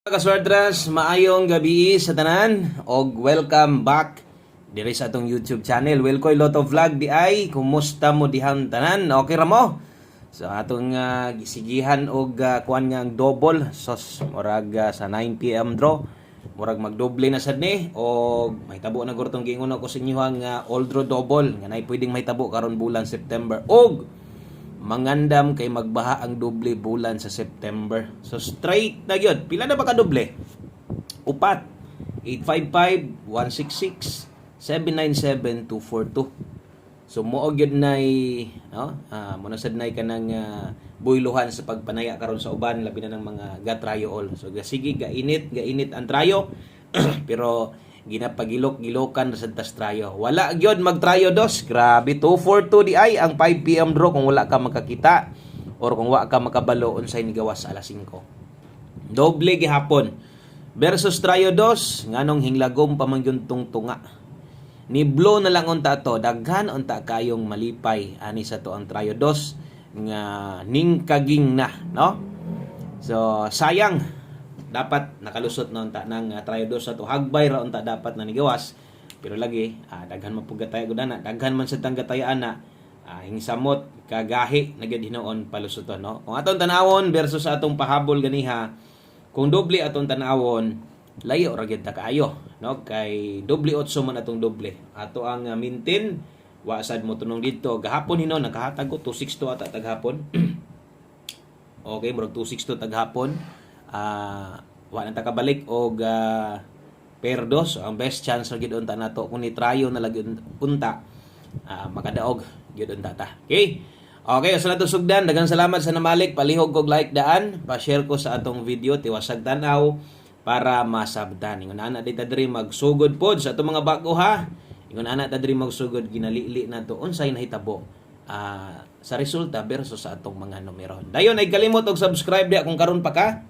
Kaswerdras, maayong gabi sa tanan og welcome back diri sa atong YouTube channel. Wilkoy Lotto Vlog di ay kumusta mo dihang tanan? Okay ra mo? So atong gisigihan og kuan nga double sos murag sa 9 PM draw. Murag magdoble na sad ni og mahitabo na gurtong giingon ako sa inyo nga all draw double nga nay pwedeng mahitabo karon bulan September og mangandam kay magbaha ang doble bulan sa September. So straight na gyud. Pila na ba ka doble? Upat. 855 166 797 242. So mo gyud nay muna sad nay kanang buyluhan sa pagpanaya karon sa uban labi na ng mga gatrayo all. So sige gainit ang trayo pero ginapagilok-gilokan sa trayo. Wala gyud magtrayo dos. Grabe 242 di ay ang 5 PM draw kung wala ka makakita or kung wala ka makabalo unsay nigawas sa alas 5. Doble gihapon versus trayo dos nganong hinglagom pamangyuntong tunga. Ni blow na lang unta to, daghan unta kayong malipay ani sa to ang trayo dos nga ningkaging na, no? So sayang dapat nakalusot na unta ng trayo dos sa to. Hagbay ra unta dapat na nigawas. Pero lagi daghan man pug gataya gudana, daghan man sa tanggatayaan na hingsamot kagahi na gyud hinoon palusoton, no? Kung atong tanawon versus atong pahabol ganiha, kung doble atong tanawon, layo ra gyud ta kaayo, no? Kay doble 8 man atong doble. Ato ang mintin wa sad mo tunong dito. Gahapon hinon nakahatag ko 262 ata taghapon. Okay, murag 262 taghapon. Wa na ta kabalik og perdos. Ang best chance ra gyud unta nato kung ni trayo na lagi unta makadaog gyud unta ta. Okay? Okay, sa nato sugdan, daghang salamat sa namalik, palihog kog like daan, pa-share ko sa atong video tiwasag tanaw para masabtan. Ingon ana dita diri magsugod pod sa atong mga bago ha. Ingon ana ta diri magsugod ginalili nato unsay nahitabo sa resulta versus sa atong mga numero. Dayon ay kalimot og subscribe diha kung karon pa ka.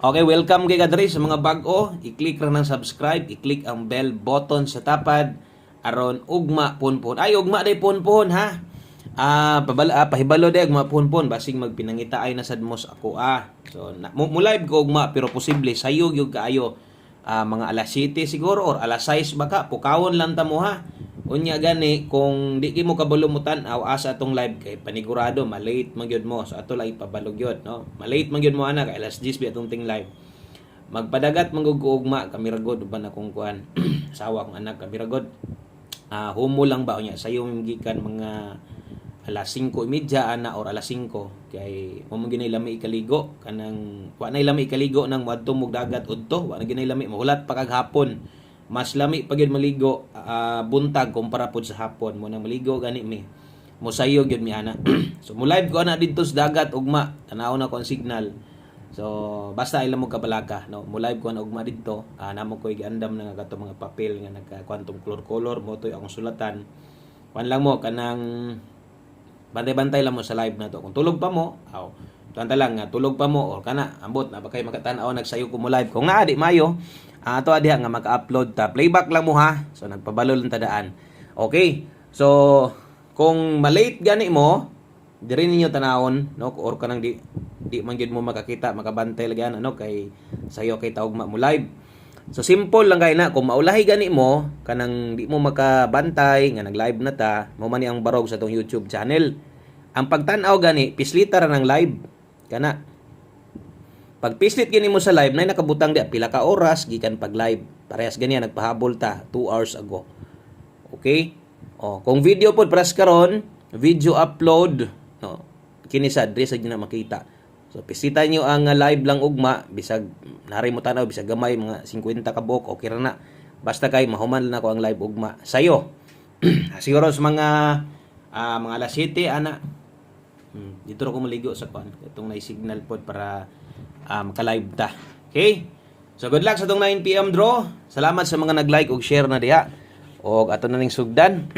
Okay, welcome kay kadri sa mga bag-o. I-click ra ng subscribe, i-click ang bell button sa tapad aron ugma punpon. Ay ugma day punpon ha. Pahibalo day ugma punpon basing magpinangita ay nasad mo sa ako So mo live ko ugma pero posible sayo gyud kaayo mga alas 7 siguro or alas 6 baka pukawon lang ta mo ha. Unya gani kung di mo kabalo mo tan-aw asa atong live kay panigurado malate man gyud mo. So ato lay pabalog gyud, no? Malate man gyud mo ana kay alas 10 bi atong ting live. Magpadagat manggugugma kami ragod uban akong kuan. Asawa kong anak kami ragod. Humo lang ba unya sayo gikan mga alas 5:30 ana or alas 5 kay mo ginay lami ikaligo kanang wa nay lami ikaligo nang moadto mog dagat udto wa na ginay lami mahulat pa kag hapon. Mas lami pag yun maligo buntag kumpara pod sa hapon mo na maligo gani mi mosayo gyud mi ana. So mo live ko ana didto sa dagat ugma tanaw na ko ang signal. So basta ila mo kabalaka, no? Mo live ko ana ugma didto namo ko giandam na nga kato mga papel nga nagka quantum color mo toy akong sulatan. Wan lang mo kanang bantay-bantay lang mo sa live na to. Kung tulog pa mo tanta lang nga tulog pa mo or kana ambot na ba kay makatan-aw nagsayo ko mo live. Kung naa di mayo ato diha nga maka-upload ta. Playback lang mo ha. So nagpabalo lang tadaan. Okay. So kung malate gani mo, diri ninyo tanawon, no, or kanang di man gyud mo makakita, makabantay lagi ano kay sayo kay taugma mo live. So simple lang kay na kung maulahi gani mo kanang di mo makabantay nga nag-live na ta, mo man ni ang barog sa tong YouTube channel. Ang pagtan-aw gani pislita ra ng live kana. Pag pislit gini mo sa live, nay nakabutang di pila ka oras gikan pag live. Parehas ganiya nagpahabol ta 2 hours ago. Okay? Kung video pod pras karon, video upload, no. Kini sa address sa gina makita. So pisita niyo ang live lang ugma bisag nari mo tanaw bisag gamay mga 50 ka buok okay ra na. Basta kay mahuman lang ako ang live ugma sayo. Siguro sa mga alas 7 ana. Dito ko maligo sa kwan. Itong nay signal pod para maka-live ta. Okay? So good luck sa tong 9 PM draw. Salamat sa mga nag-like ug share na diha. Og ato na ning sugdan.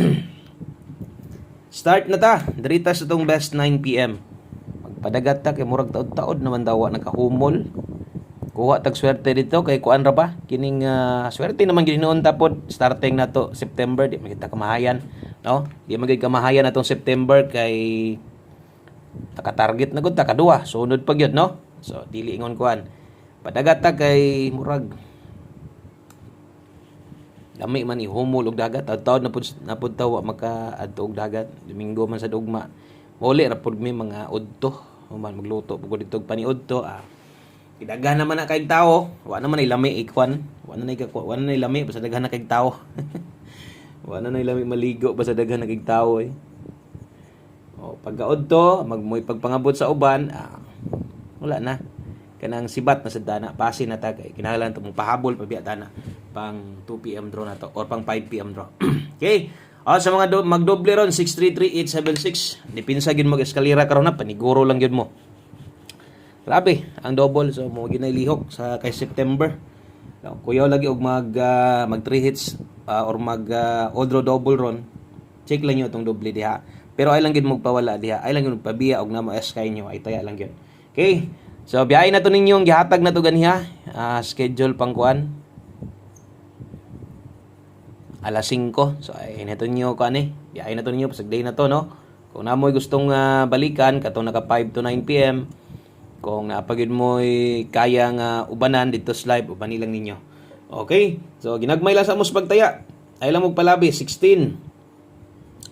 Start na ta. Dirita sa tong best 9 PM. Magpadagat ta kay murag taod-taod naman daw nakahumol. Kuha tag swerte dito kay kuan ra ba? Kining swerte naman gid noon tapod starting na to September di makita kamahayan, no? Di magay kamahayan atong September kay taka-target na gud ta kaduwa. Sunod pa gyud, no? So dili ingon kuan. Padagat ta kay murag lami man ihumol og dagat. Taud na pud tawa maka adto og dagat. Domingo man sa dugma. Muli ra pud mi mga udto. Human magluto pud dito og paniudto. Kidaghan naman na kay tao. Wa naman ay lami ikwan. Wa na nay lami basta daghan na kay tao. Wa na nay lami maligo basta daghan na kay tao eh. O pagkaudto, magmoy pagpangabot sa uban, wala na. Kanang sibat na sa dana, pasin na ta kay kinahanglan to mong pahabol pabiya dana pang 2 PM draw na to or pang 5 PM draw. Okay. Sa mga magdoble ron 633-876. Dipinsa gyud mag eskalera karon na paniguro lang gyud mo. Grabe, ang double so mo ginay lihok sa kay September. Kuyaw lagi og mag 3 hits or mag odd draw double ron. Check lang niyo tong doble diha. Pero ay lang gid magpawala diha. Ay lang gid magpabiya og namo SK nyo ay taya lang gyud. Okay? So biyahe na to ninyong gihatag na to ganiha. Schedule pang kuan. Alas 5. So ay nato niyo kuan eh. Biyahe na to ninyo pasag day na to no. Kung namoy gustong balikan katong naka 5 to 9 PM. Kung napagid mo'y kaya nga ubanan dito sa live, ubanin lang ninyo. Okay? So ginagmay lang sa amos pagtaya. Ay lang magpalabi 16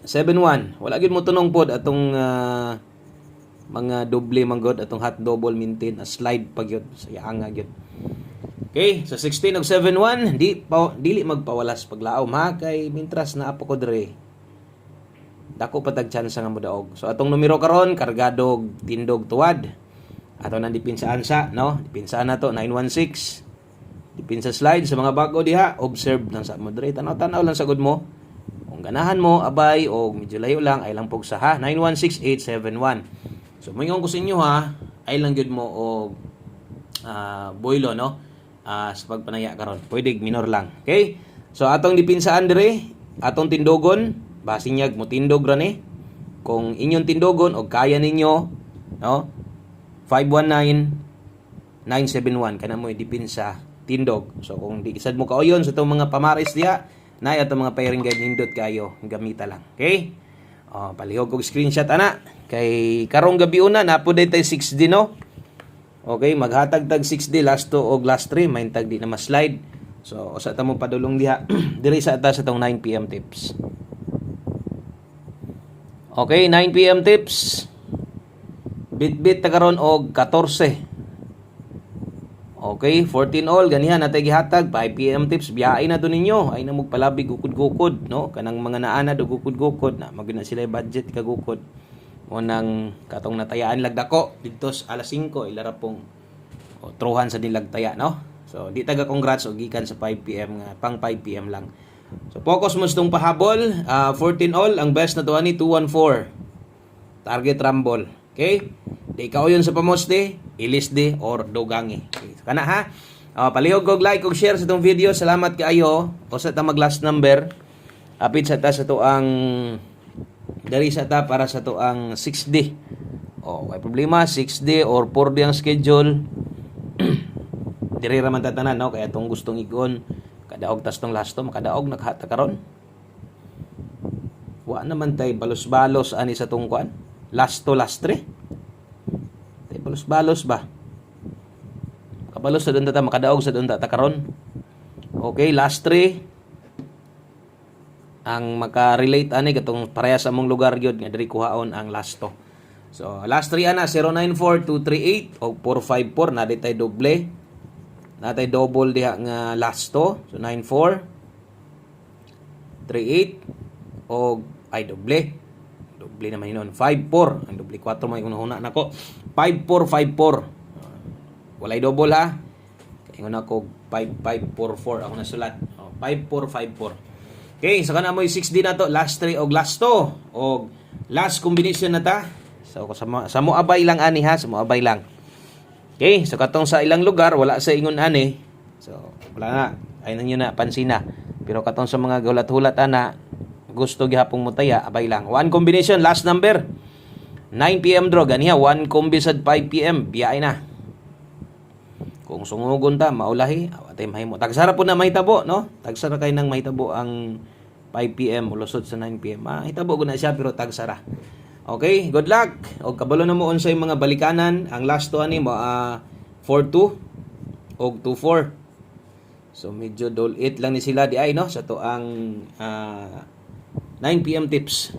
7-1. Wala gid mo tunong pod atong mga doble manggod atong hot double maintain a slide pag yun sa yaanga gyud. Okay, so 16 og 7-1 dili magpawalas paglaom ha kay mintras na apo ko dire. Dako patag chance nga modaog. So atong numero karon kargado og tindog tuwad. Ato nang dipinsaan sa no, dipinsaan na to 916. Dipinsa slide sa mga bago diha, observe lang sa mo dire. Tanaw-tanaw lang sagod mo. Kung ganahan mo, abay, o medyo layo lang, ay lang pugsa ha. 916871. So, mayroon ko sa inyo ha, ay lang yun mo o boilo, no? Sa pagpanaya karon. Pwede, minor lang. Okay? So, atong dipinsaan dire, atong tindogon, basinyag mo tindog ran eh. Kung inyong tindogon, o kaya ninyo, no? 519-971, kana mo dipinsa tindog. So, kung di isad mo kauyon sa itong mga pamaris diya, na ato mga pairing guide nindot kayo gamita lang. Okay? Palihog kog screenshot ana. Kay karong gabi una na pud tay 6D no. Okay, maghatag tag 6D last 2 og last 3 main tag di na ma-slide. So usa ta mo padulong diha diri sa atas atong 9 PM tips. Okay, 9 PM tips. Bit-bit ta karon og 14. Okay, 14 all ganihan natay gihatag 5 PM tips biyahe na to ninyo ay na magpalabi gukod-gukod no kanang mga naana do gukod-gukod na magina sila budget kagukod mo nang katong natayaan lagdako dito sa alas 5 ilara pong truhan sa nilagtaya no. So di taga congrats og gikan sa 5 PM nga pang 5 PM lang. So focus mo sa tong pahabol 14 all ang best na to ani 214 target rumble. Okay? Di ikaw yun sa pamoste, ilisde, or dogangi. Okay. Kana ha? Palihog og like og share sa itong video. Salamat kaayo. O sa ta mag last number. Apit sa ta sa to ang dari sa ta para sa to ang 6D. May problema 6D or 4D ang schedule. Diri ra man tatanan no kaya tong gustong igon kadaog tas tong last to makadaog naghata karon. Wa naman tay balos-balos ani sa tong kuan. Last to last 3. Tay balos-balos ba? Kabalos sa doon ta makadaog sa doon ta karon. Okay, last 3 ang maka-relate ani katong pareha sa among lugar gyud nga diri kuhaon ang last to. So last 3 ana 094238 o 454 na di tay doble. Na tay double diha nga last to. So 9438 o ay doble. Doble naman yun. 5-4. Ang doble 4 may unahuna na ko. 5-4-5-4. Walay double ha. Kaya na ko 5-5-4-4. Ako nasulat. 5-4-5-4. Okay. So kana mo yung 6D na to. Last 3 o last 2. O last combination na ta. So sa mo abay lang ani ha. Sa mo abay lang. Okay. So katong sa ilang lugar. Wala sa ingon ani. So wala na. Ayun nyo na. Pansin na. Pero katong sa mga gulat-hulat ana. Gusto gihapong mutaya, abay lang. One combination, last number. 9 PM draw, ganiha. One combi sa 5 PM, biyay na. Kung sungugon ta, maulahi, awatay mahimo. Tagsara po na mahitabo, no? Tagsara kayo nang mahitabo ang 5 PM, ulusod sa 9 PM. Mahitabo ko na siya, pero tagsara. Okay, good luck. Og kabalo na mo unsay mga balikanan. Ang last to ani mo 4-2 og 2-4. So medyo dulit lang ni sila di ay no sa to ang 9 PM tips.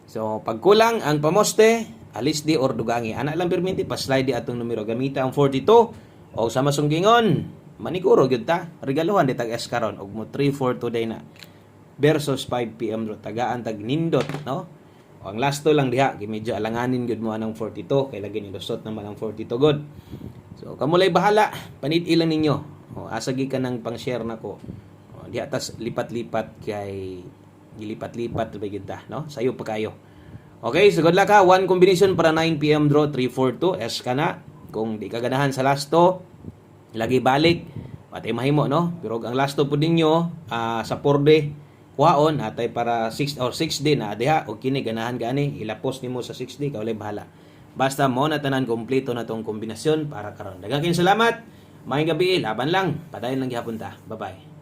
So pagkulang ang pamoste, alis di or dugangi. Ana lang perminti pa-slide di atong numero gamita ang 42 o sa masunggingon. Maniguro gyud ta. Regaluhan di tag eskaron og mo 3-4 today na versus 5 PM ro tagaan tag nindot no. O ang last to lang diha, medyo alanganin gyud mo anang 42 kay lagi ni lusot naman ang 42 god. So kamulay bahala, panid-i lang ninyo. O asagi ka ng pang-share nako. O diha tas lipat-lipat kay gilipat-lipat ba gyud ta, no? Sayo pa kayo. Okay, so good luck ha. One combination para 9 PM draw 342 S ka na. Kung di ka ganahan sa last to, lagi balik. Patay mahimo no. Pero ang last to pud ninyo sa 4D kuhaon atay para 6 or 6D na diha o kini ganahan gani ilapos nimo sa 6D kaulay bahala. Basta mo na tanan kompleto na tong kombinasyon para karon. Daghang salamat. Maayong gabi, laban lang. Padayon lang gihapon ta. Bye-bye.